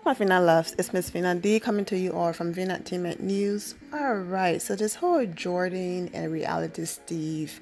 My Vina loves. It's Miss Vina D coming to you all from Vina Entertainment News. All right, so this whole Jordan and Reality Steve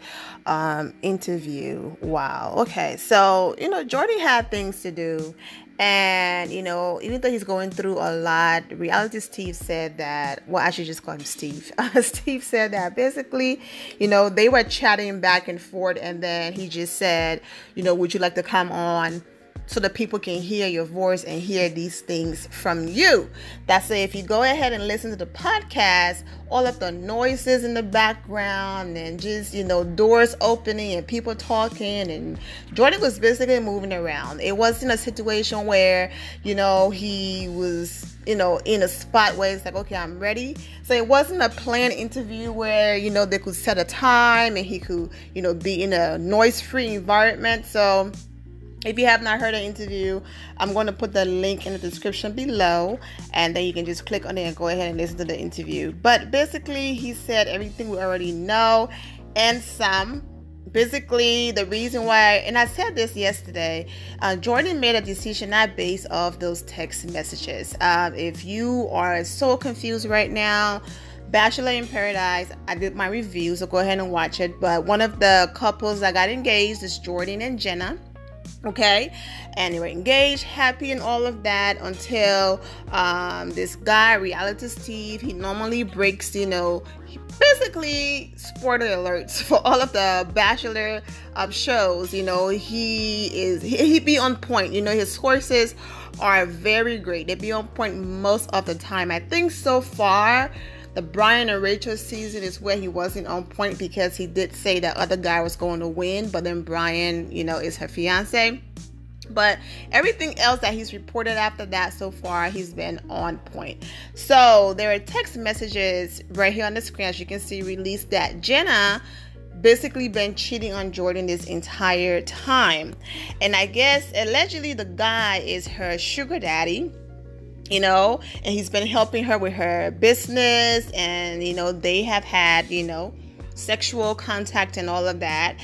interview. Wow. Okay, so Jordan had things to do, and even though he's going through a lot, Reality Steve said that. Well, I should just call him Steve. Steve said that basically, they were chatting back and forth, and then he just said, would you like to come on so that people can hear your voice and hear these things from you? That's it. If you go ahead and listen to the podcast, all of the noises in the background and just, doors opening and people talking, and Jordan was basically moving around. It wasn't a situation where, he was, in a spot where it's like, okay, I'm ready. So it wasn't a planned interview where, they could set a time and he could, be in a noise-free environment. So if you have not heard the interview, I'm going to put the link in the description below, and then you can just click on it and go ahead and listen to the interview. But basically, he said everything we already know and some. Basically, the reason why, and I said this yesterday, Jordan made a decision not based off those text messages. If you are so confused right now, Bachelor in Paradise, I did my review, so go ahead and watch it. But one of the couples that got engaged is Jordan and Jenna. Okay, and they were engaged, happy and all of that until this guy, Reality Steve, he normally breaks, he basically, spoiler alerts for all of the Bachelor shows, he be on point. His sources are very great. They be on point most of the time. I think so far the Brian and Rachel season is where he wasn't on point, because he did say that other guy was going to win, but then Brian, is her fiance. But everything else that he's reported after that so far, he's been on point. So there are text messages right here on the screen, as you can see, released that Jenna basically been cheating on Jordan this entire time. And I guess allegedly the guy is her sugar daddy. And he's been helping her with her business, and, they have had, sexual contact and all of that.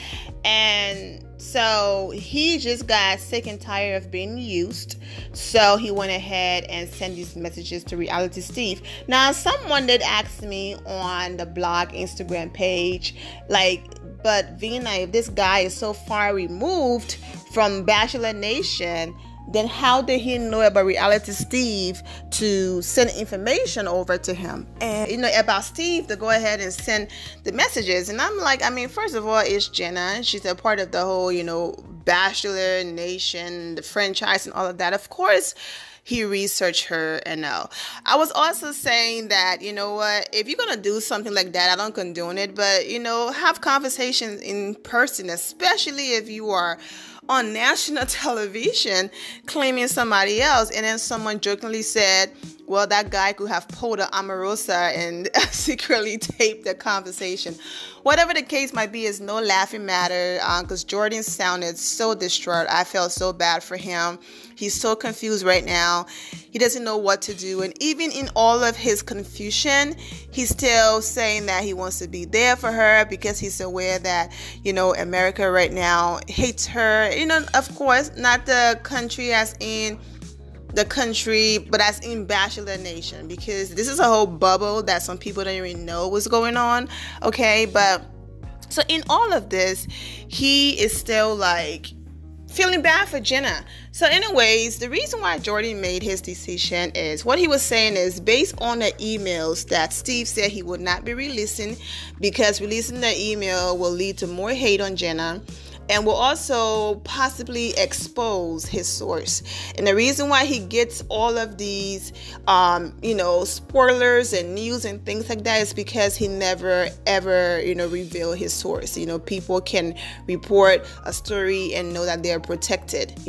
And so he just got sick and tired of being used. So he went ahead and sent these messages to Reality Steve. Now, someone did ask me on the blog Instagram page, but Vina, if this guy is so far removed from Bachelor Nation, then how did he know about Reality Steve to send information over to him? And, about Steve to go ahead and send the messages. And I'm like, first of all, it's Jenna. She's a part of the whole, Bachelor Nation, the franchise and all of that. Of course, he researched her and all. I was also saying that, if you're going to do something like that, I don't condone it. But, have conversations in person, especially if you are on national television claiming somebody else, and then someone jokingly said, well, that guy could have pulled an Omarosa and secretly taped the conversation. Whatever the case might be, is no laughing matter, because Jordan sounded so distraught. I felt so bad for him. He's so confused right now. He doesn't know what to do. And even in all of his confusion, he's still saying that he wants to be there for her, because he's aware that, America right now hates her. Of course, not the country as in the country, but as in Bachelor Nation, because this is a whole bubble that some people don't even know what's going on. Okay, but so in all of this, he is still feeling bad for Jenna. So anyways, the reason why Jordan made his decision is, what he was saying is based on the emails that Steve said he would not be releasing, because releasing the email will lead to more hate on Jenna and will also possibly expose his source. And the reason why he gets all of these, spoilers and news and things like that is because he never, ever, reveal his source. People can report a story and know that they're protected,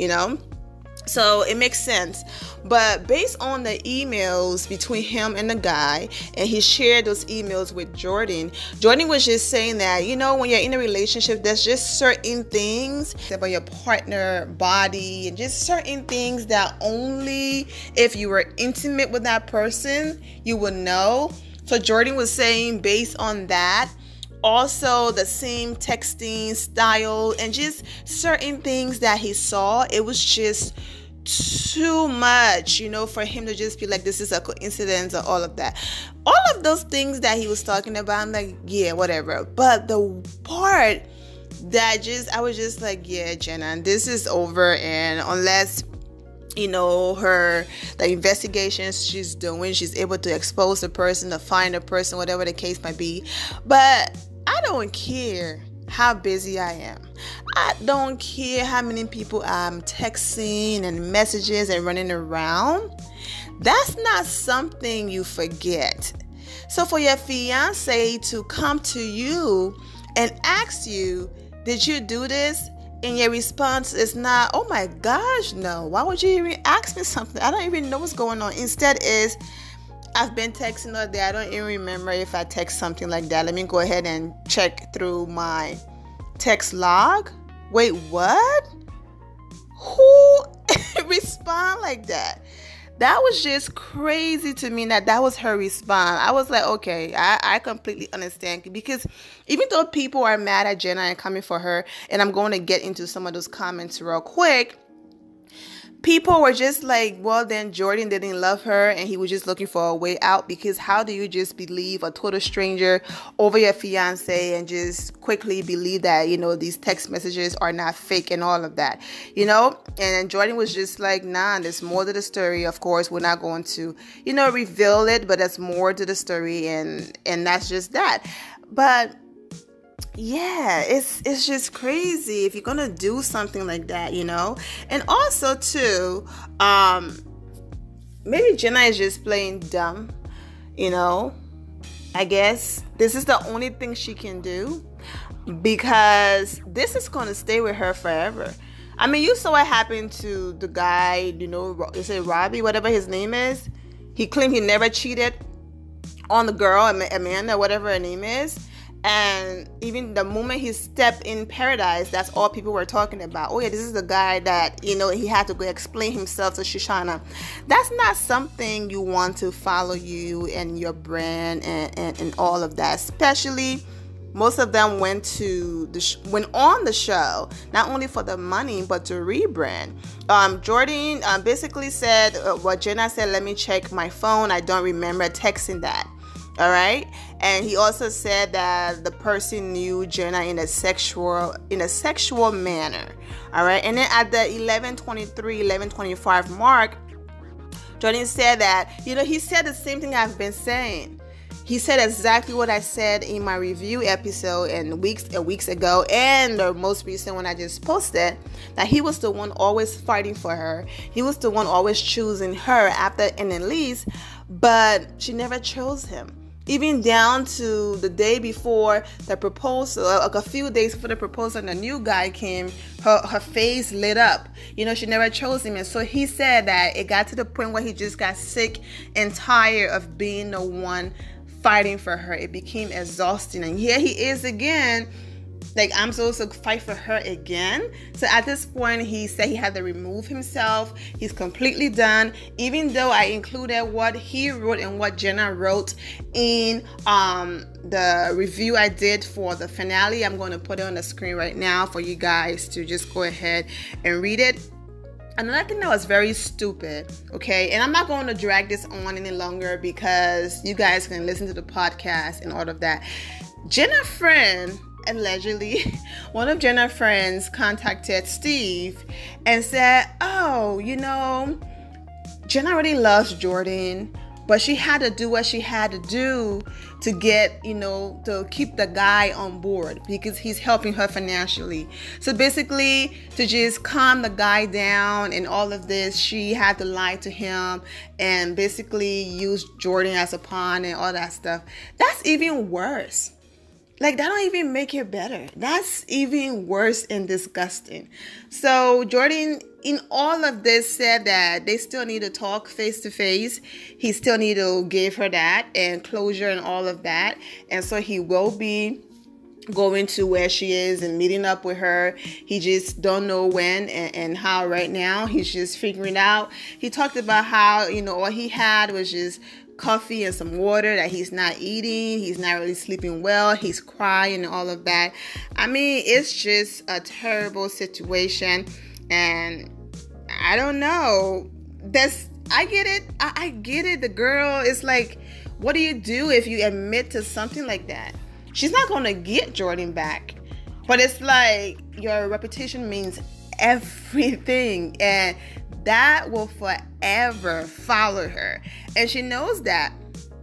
So it makes sense. But based on the emails between him and the guy, and he shared those emails with Jordan, Jordan was just saying that, when you're in a relationship, there's just certain things about your partner body and just certain things that only if you were intimate with that person, you would know. So Jordan was saying based on that, also the same texting style and just certain things that he saw, it was just too much, for him to just be like, this is a coincidence or all of that. All of those things that he was talking about, I'm like, yeah, whatever. But the part that I was just like, yeah, Jenna, this is over. And unless the investigations she's doing, she's able to expose the person, to find the person, whatever the case might be. But I don't care how busy I am. I don't care how many people I'm texting and messages and running around. That's not something you forget. So for your fiance to come to you and ask you, did you do this? And your response is not, oh my gosh, no. Why would you even ask me something? I don't even know what's going on. Instead is, I've been texting all day. I don't even remember if I text something like that. Let me go ahead and check through my text log. Wait, what? Who respond like that? That was just crazy to me that was her response. I was like, okay, I completely understand. Because even though people are mad at Jenna and coming for her, and I'm going to get into some of those comments real quick, people were just like, well, then Jordan didn't love her and he was just looking for a way out. Because how do you just believe a total stranger over your fiance and just quickly believe that, these text messages are not fake and all of that, And Jordan was just like, nah, there's more to the story. Of course, we're not going to, reveal it, but there's more to the story. And that's just that. But yeah, it's just crazy if you're gonna do something like that, And also too, maybe Jenna is just plain dumb, I guess this is the only thing she can do, because this is gonna stay with her forever. I mean, you saw what happened to the guy, is it Robbie, whatever his name is? He claimed he never cheated on the girl, Amanda, whatever her name is. And even the moment he stepped in paradise, that's all people were talking about. Oh yeah, this is the guy that, he had to go explain himself to Shoshana. That's not something you want to follow you and your brand and all of that. Especially, most of them went on the show, not only for the money, but to rebrand. Jordan basically said what Jenna said, let me check my phone. I don't remember texting that. All right. And he also said that the person knew Jenna in a sexual manner. All right. And then at the 11:23, 11:25 mark, Jordan said that, he said the same thing I've been saying. He said exactly what I said in my review episode weeks ago, and the most recent one I just posted, that he was the one always fighting for her. He was the one always choosing her after an Elise, but she never chose him. Even down to the day before the proposal, like a few days before the proposal and the new guy came, her face lit up. She never chose him. And so he said that it got to the point where he just got sick and tired of being the one fighting for her. It became exhausting. And here he is again, like, I'm supposed to fight for her again. So at this point, he said he had to remove himself. He's completely done. Even though I included what he wrote and what Jenna wrote in the review I did for the finale. I'm going to put it on the screen right now for you guys to just go ahead and read it. Another thing that was very stupid, okay, and I'm not going to drag this on any longer because you guys can listen to the podcast and all of that. Jenna's friend, allegedly, one of Jenna's friends contacted Steve and said, oh, Jenna really loves Jordan, but she had to do what she had to do to get, to keep the guy on board because he's helping her financially. So basically, to just calm the guy down and all of this, she had to lie to him and basically use Jordan as a pawn and all that stuff. That's even worse. Like, that don't even make it better. That's even worse and disgusting. So Jordan, in all of this, said that they still need to talk face to face. He still need to give her that and closure and all of that. And so he will be going to where she is and meeting up with her. He just don't know when and how right now. He's just figuring it out. He talked about how, all he had was just coffee and some water, that he's not eating, he's not really sleeping well, he's crying and all of that. I mean, it's just a terrible situation, and I don't know. I get it. I get it. The girl is like, what do you do if you admit to something like that? She's not going to get Jordan back. But it's like your reputation means everything. And that will forever follow her. And she knows that.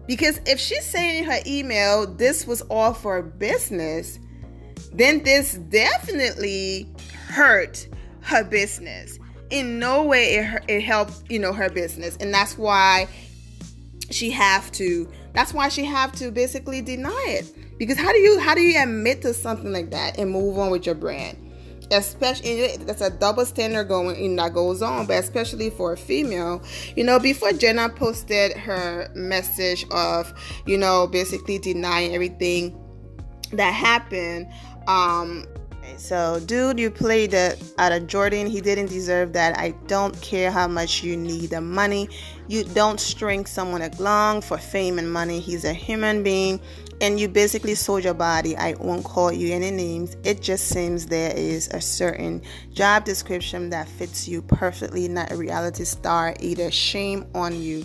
Because if she's saying in her email, this was all for business, then this definitely hurt her business. In no way it helps, her business. And that's why she have to basically deny it. Because how do you admit to something like that and move on with your brand? Especially, that's a double standard that goes on, but especially for a female. Before Jenna posted her message of, basically denying everything that happened, so dude, you played out of Jordan. He didn't deserve that. I don't care how much you need the money. You don't string someone along for fame and money. He's a human being, and you basically sold your body. I won't call you any names. It just seems there is a certain job description that fits you perfectly, not a reality star either. Shame on you.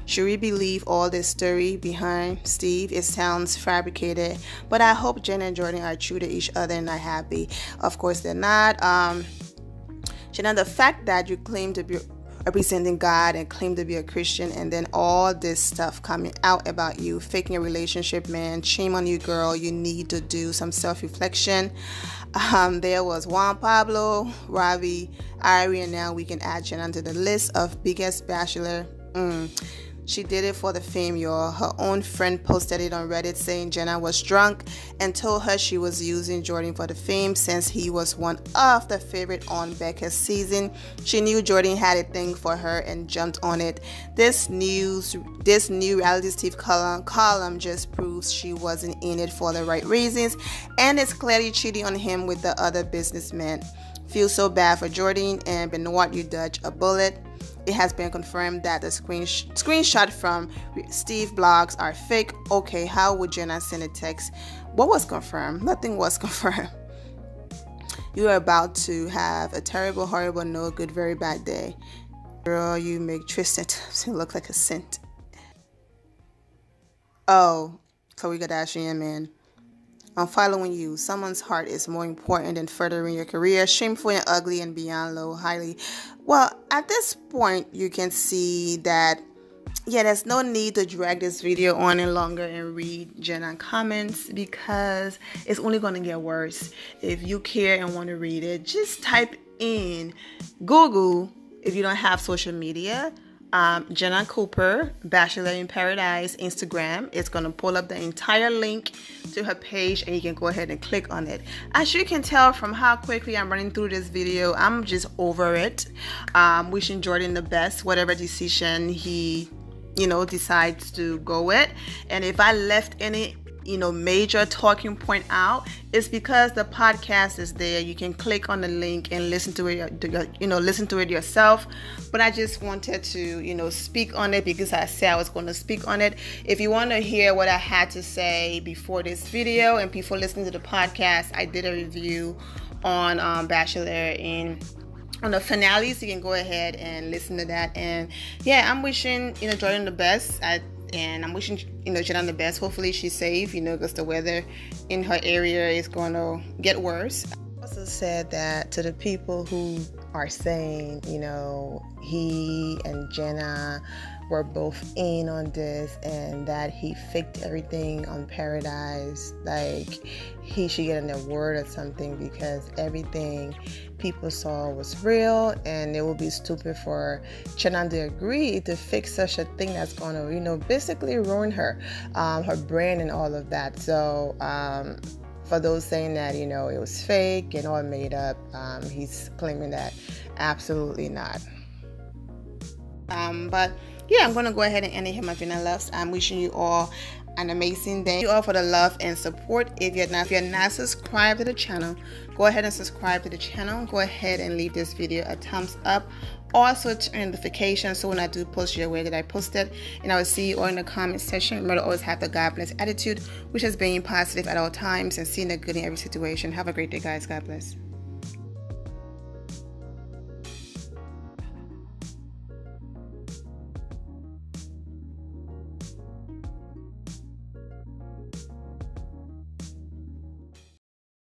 Should we believe all this story behind Steve? It sounds fabricated, but I hope Jenna and Jordan are true to each other and not happy. Of course they're not. Jenna, the fact that you claim to be representing God and claim to be a Christian, and then all this stuff coming out about you faking a relationship, man, shame on you, girl. You need to do some self-reflection. There was Juan Pablo, Ravi, Ari, and now we can add Jenna to the list of biggest Bachelor. She did it for the fame, y'all. Her own friend posted it on Reddit saying Jenna was drunk and told her she was using Jordan for the fame since he was one of the favorite on Becca's season. She knew Jordan had a thing for her and jumped on it. This new reality Steve column just proves she wasn't in it for the right reasons, and it's clearly cheating on him with the other businessman. Feel so bad for Jordan, and Benoit, you dodged a bullet. It has been confirmed that the screenshot from Steve blogs are fake. Okay, how would Jenna send a text? What was confirmed? Nothing was confirmed. You are about to have a terrible, horrible, no good, very bad day. Girl, you make Tristan Thompson look like a saint. Oh, Khloe Kardashian, man. I'm following you. Someone's heart is more important than furthering your career. Shameful and ugly and beyond low, highly. Well, at this point, you can see that, there's no need to drag this video on any longer and read Jenna comments, because it's only going to get worse. If you care and want to read it, just type in Google, if you don't have social media, Jenna Cooper, Bachelor in Paradise, Instagram. It's going to pull up the entire link to her page, and you can go ahead and click on it. As you can tell from how quickly I'm running through this video, I'm just over it. Wishing Jordan the best, whatever decision he, decides to go with. And if I left any major talking point out, it's because the podcast is there. You can click on the link and listen to it, listen to it yourself. But I just wanted to, speak on it because I said I was going to speak on it. If you want to hear what I had to say before this video and before listening to the podcast, I did a review on Bachelor on the finale, so you can go ahead and listen to that. And I'm wishing Jordan the best. And I'm wishing Jenna the best. Hopefully she's safe, because the weather in her area is going to get worse. I also said that to the people who are saying, he and Jenna were both in on this and that he faked everything on Paradise, like he should get an award or something, because everything people saw was real, and it would be stupid for Jenna to agree to fix such a thing that's going to, basically ruin her brand and all of that. So for those saying that, it was fake and all made up, he's claiming that absolutely not. But I'm going to go ahead and end it here, my Vina loves. I'm wishing you all an amazing day. Thank you all for the love and support. If you're not subscribed to the channel, go ahead and subscribe to the channel. Go ahead and leave this video a thumbs up. Also turn notifications so when I do post, you're aware that I posted. And I will see you all in the comment section. Remember to always have the God bless attitude, which is being positive at all times and seeing the good in every situation. Have a great day, guys. God bless.